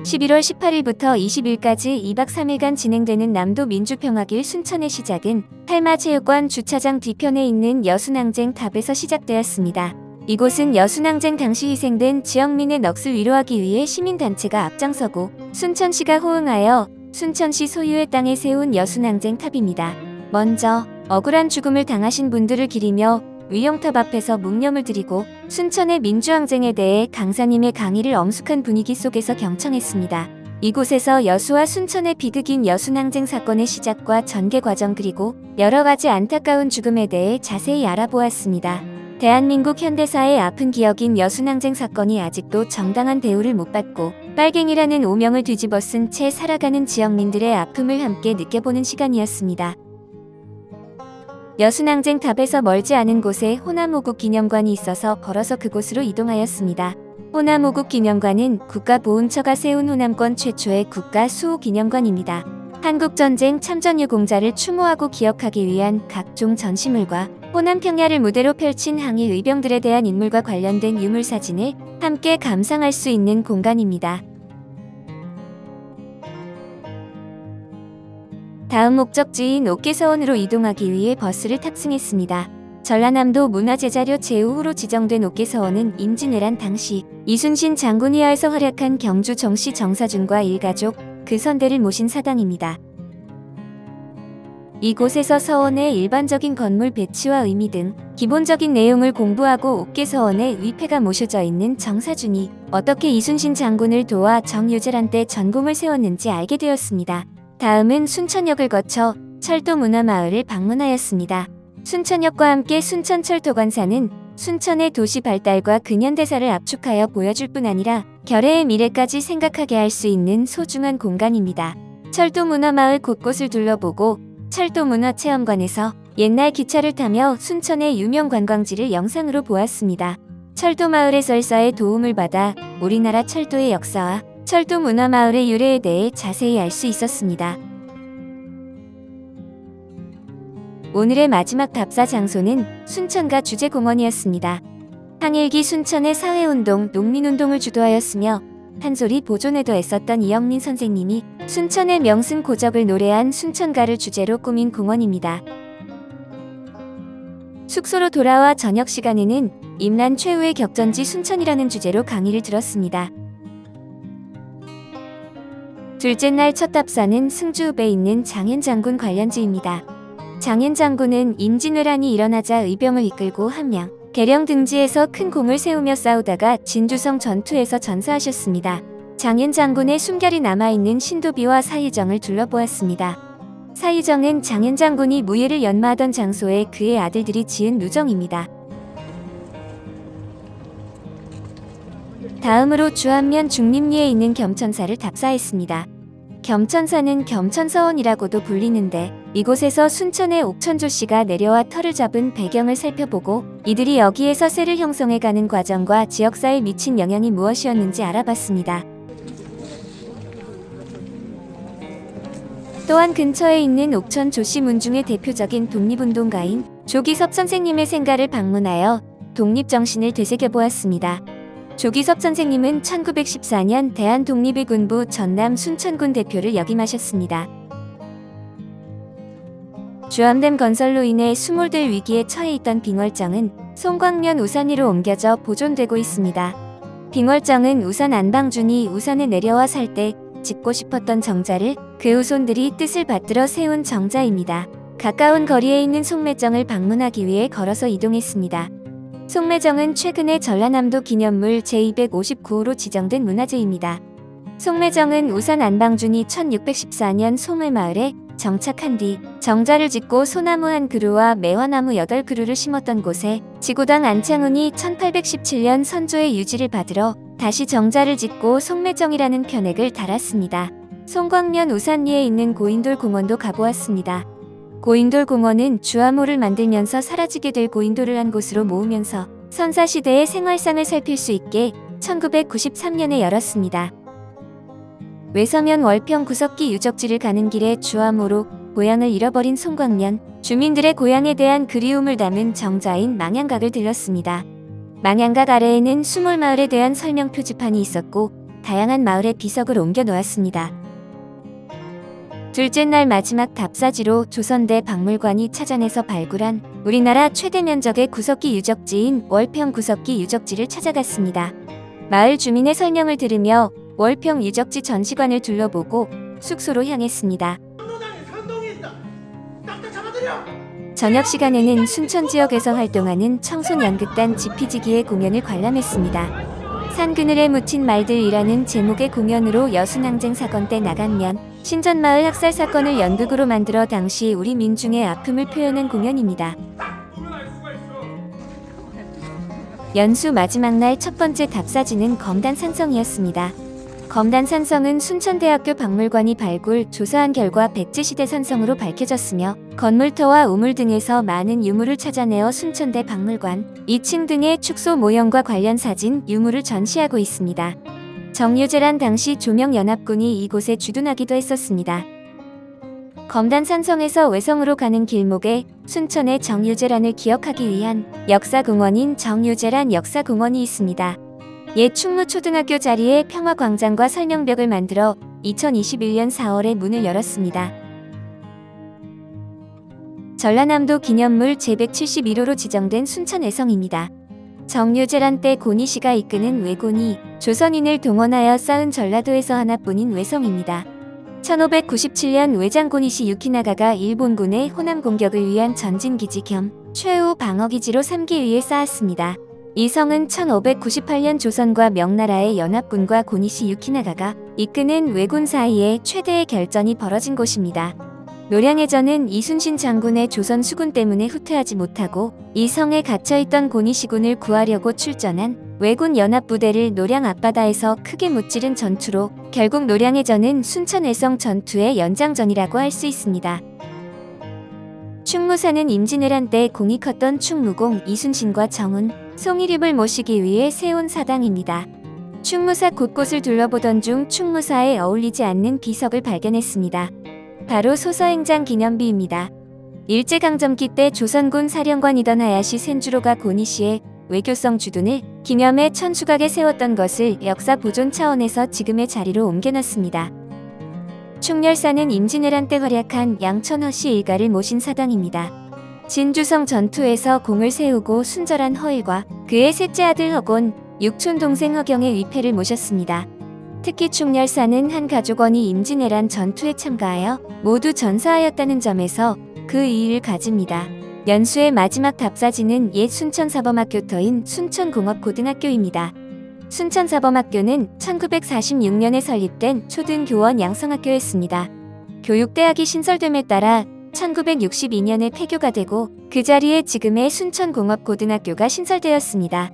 11월 18일부터 20일까지 2박 3일간 진행되는 남도 민주평화길 순천의 시작은 팔마체육관 주차장 뒤편에 있는 여순항쟁 탑에서 시작되었습니다. 이곳은 여순항쟁 당시 희생된 지역민의 넋을 위로하기 위해 시민단체가 앞장서고 순천시가 호응하여 순천시 소유의 땅에 세운 여순항쟁 탑입니다. 먼저 억울한 죽음을 당하신 분들을 기리며 위령탑 앞에서 묵념을 드리고 순천의 민주항쟁에 대해 강사님의 강의를 엄숙한 분위기 속에서 경청했습니다. 이곳에서 여수와 순천의 비극인 여순항쟁 사건의 시작과 전개 과정 그리고 여러 가지 안타까운 죽음에 대해 자세히 알아보았습니다. 대한민국 현대사의 아픈 기억인 여순항쟁 사건이 아직도 정당한 대우를 못 받고 빨갱이라는 오명을 뒤집어 쓴 채 살아가는 지역민들의 아픔을 함께 느껴보는 시간이었습니다. 여순항쟁 탑에서 멀지 않은 곳에 호남호국 기념관이 있어서 걸어서 그곳으로 이동하였습니다. 호남호국 기념관은 국가보훈처가 세운 호남권 최초의 국가수호기념관입니다. 한국전쟁 참전유공자를 추모하고 기억하기 위한 각종 전시물과 호남평야를 무대로 펼친 항일 의병들에 대한 인물과 관련된 유물사진을 함께 감상할 수 있는 공간입니다. 다음 목적지인 옥계서원으로 이동하기 위해 버스를 탑승했습니다. 전라남도 문화재자료 제5호로 지정된 옥계서원은 임진왜란 당시 이순신 장군이 하에서 활약한 경주 정씨 정사준과 일가족, 그 선대를 모신 사당입니다. 이곳에서 서원의 일반적인 건물 배치와 의미 등 기본적인 내용을 공부하고 옥계서원에 위패가 모셔져 있는 정사준이 어떻게 이순신 장군을 도와 정유재란 때 전공을 세웠는지 알게 되었습니다. 다음은 순천역을 거쳐 철도문화마을을 방문하였습니다. 순천역과 함께 순천철도관사는 순천의 도시 발달과 근현대사를 압축하여 보여줄 뿐 아니라 결의의 미래까지 생각하게 할 수 있는 소중한 공간입니다. 철도문화마을 곳곳을 둘러보고 철도문화체험관에서 옛날 기차를 타며 순천의 유명 관광지를 영상으로 보았습니다. 철도마을의 설사의 도움을 받아 우리나라 철도의 역사와 철도문화마을의 유래에 대해 자세히 알 수 있었습니다. 오늘의 마지막 답사 장소는 순천가 주제공원이었습니다. 항일기 순천의 사회운동, 농민운동을 주도하였으며 한솔이 보존에도 애썼던 이영민 선생님이 순천의 명승 고적을 노래한 순천가를 주제로 꾸민 공원입니다. 숙소로 돌아와 저녁 시간에는 임란 최후의 격전지 순천이라는 주제로 강의를 들었습니다. 둘째 날 첫 답사는 승주읍에 있는 장현장군 관련지입니다. 장현장군은 임진왜란이 일어나자 의병을 이끌고 함량, 계령 등지에서 큰 공을 세우며 싸우다가 진주성 전투에서 전사하셨습니다. 장현장군의 숨결이 남아있는 신도비와 사유정을 둘러보았습니다. 사유정은 장현장군이 무예를 연마하던 장소에 그의 아들들이 지은 누정입니다. 다음으로 주안면 중림리에 있는 겸천사를 답사했습니다. 겸천사는 겸천서원이라고도 불리는데 이곳에서 순천의 옥천조씨가 내려와 터를 잡은 배경을 살펴보고 이들이 여기에서 세를 형성해가는 과정과 지역사에 미친 영향이 무엇이었는지 알아봤습니다. 또한 근처에 있는 옥천 조씨 문중의 대표적인 독립운동가인 조기섭 선생님의 생가를 방문하여 독립정신을 되새겨보았습니다. 조기섭 선생님은 1914년 대한독립일군부 전남 순천군 대표를 역임하셨습니다. 주암댐 건설로 인해 수몰될 위기에 처해 있던 빙월정은 송광면 우산 위로 옮겨져 보존되고 있습니다. 빙월정은 우산 안방준이 우산에 내려와 살 때 짓고 싶었던 정자를 그 후손들이 뜻을 받들어 세운 정자입니다. 가까운 거리에 있는 송매정을 방문하기 위해 걸어서 이동했습니다. 송매정은 최근에 전라남도 기념물 제259호로 지정된 문화재입니다. 송매정은 우산 안방준이 1614년 송매마을에 정착한 뒤 정자를 짓고 소나무 1그루와 매화나무 8그루를 심었던 곳에 지구당 안창훈이 1817년 선조의 유지를 받으러 다시 정자를 짓고 송매정이라는 편액을 달았습니다. 송광면 우산 위에 있는 고인돌 공원도 가보았습니다. 고인돌 공원은 주암호를 만들면서 사라지게 될 고인돌을 한 곳으로 모으면서 선사시대의 생활상을 살필 수 있게 1993년에 열었습니다. 외서면 월평 구석기 유적지를 가는 길에 주암호로 고향을 잃어버린 송광면 주민들의 고향에 대한 그리움을 담은 정자인 망향각을 들렀습니다. 망향각 아래에는 수몰마을에 대한 설명 표지판이 있었고 다양한 마을에 비석을 옮겨 놓았습니다. 둘째 날 마지막 답사지로 조선대 박물관이 찾아내서 발굴한 우리나라 최대 면적의 구석기 유적지인 월평 구석기 유적지를 찾아갔습니다. 마을 주민의 설명을 들으며 월평 유적지 전시관을 둘러보고 숙소로 향했습니다. 저녁 시간에는 순천 지역에서 활동하는 청소년극단 지피지기의 공연을 관람했습니다. 산 그늘에 묻힌 말들이라는 제목의 공연으로 여순항쟁 사건 때 나간면 신전마을 학살 사건을 연극으로 만들어 당시 우리 민중의 아픔을 표현한 공연입니다. 연수 마지막 날 첫 번째 답사지는 검단산성이었습니다. 검단산성은 순천대학교 박물관이 발굴, 조사한 결과 백제시대 산성으로 밝혀졌으며 건물터와 우물 등에서 많은 유물을 찾아내어 순천대 박물관 2층 등의 축소 모형과 관련 사진, 유물을 전시하고 있습니다. 정유재란 당시 조명연합군이 이곳에 주둔하기도 했었습니다. 검단산성에서 외성으로 가는 길목에 순천의 정유재란을 기억하기 위한 역사공원인 정유재란 역사공원이 있습니다. 옛 충무초등학교 자리에 평화광장과 설명벽을 만들어 2021년 4월에 문을 열었습니다. 전라남도 기념물 제171호로 지정된 순천외성입니다. 정유재란 때 고니씨가 이끄는 왜군이 조선인을 동원하여 쌓은 전라도에서 하나뿐인 외성입니다. 1597년 외장 고니시 유키나가가 일본군의 호남 공격을 위한 전진기지 겸 최후 방어기지로 삼기 위해 쌓았습니다. 이 성은 1598년 조선과 명나라의 연합군과 고니시 유키나가가 이끄는 왜군 사이에 최대의 결전이 벌어진 곳입니다. 노량해전은 이순신 장군의 조선 수군 때문에 후퇴하지 못하고 이 성에 갇혀있던 고니시군을 구하려고 출전한 왜군 연합부대를 노량 앞바다에서 크게 무찌른 전투로 결국 노량해전은 순천외성 전투의 연장전이라고 할 수 있습니다. 충무사는 임진왜란 때 공이 컸던 충무공 이순신과 정훈, 송일입을 모시기 위해 세운 사당입니다. 충무사 곳곳을 둘러보던 중 충무사에 어울리지 않는 비석을 발견했습니다. 바로 소서행장 기념비입니다. 일제강점기 때 조선군 사령관이던 하야시 센주로가 고니시의 외교성 주둔을 기념해 천수각에 세웠던 것을 역사 보존 차원에서 지금의 자리로 옮겨놨습니다. 충렬사는 임진왜란 때 활약한 양천허씨 일가를 모신 사당입니다. 진주성 전투에서 공을 세우고 순절한 허일과 그의 셋째 아들 허곤, 육촌 동생 허경의 위패를 모셨습니다. 특히 충렬사는 한 가족원이 임진왜란 전투에 참가하여 모두 전사하였다는 점에서 그 의의를 가집니다. 연수의 마지막 답사지는 옛 순천사범학교터인 순천공업고등학교입니다. 순천사범학교는 1946년에 설립된 초등교원 양성학교였습니다. 교육대학이 신설됨에 따라 1962년에 폐교가 되고 그 자리에 지금의 순천공업고등학교가 신설되었습니다.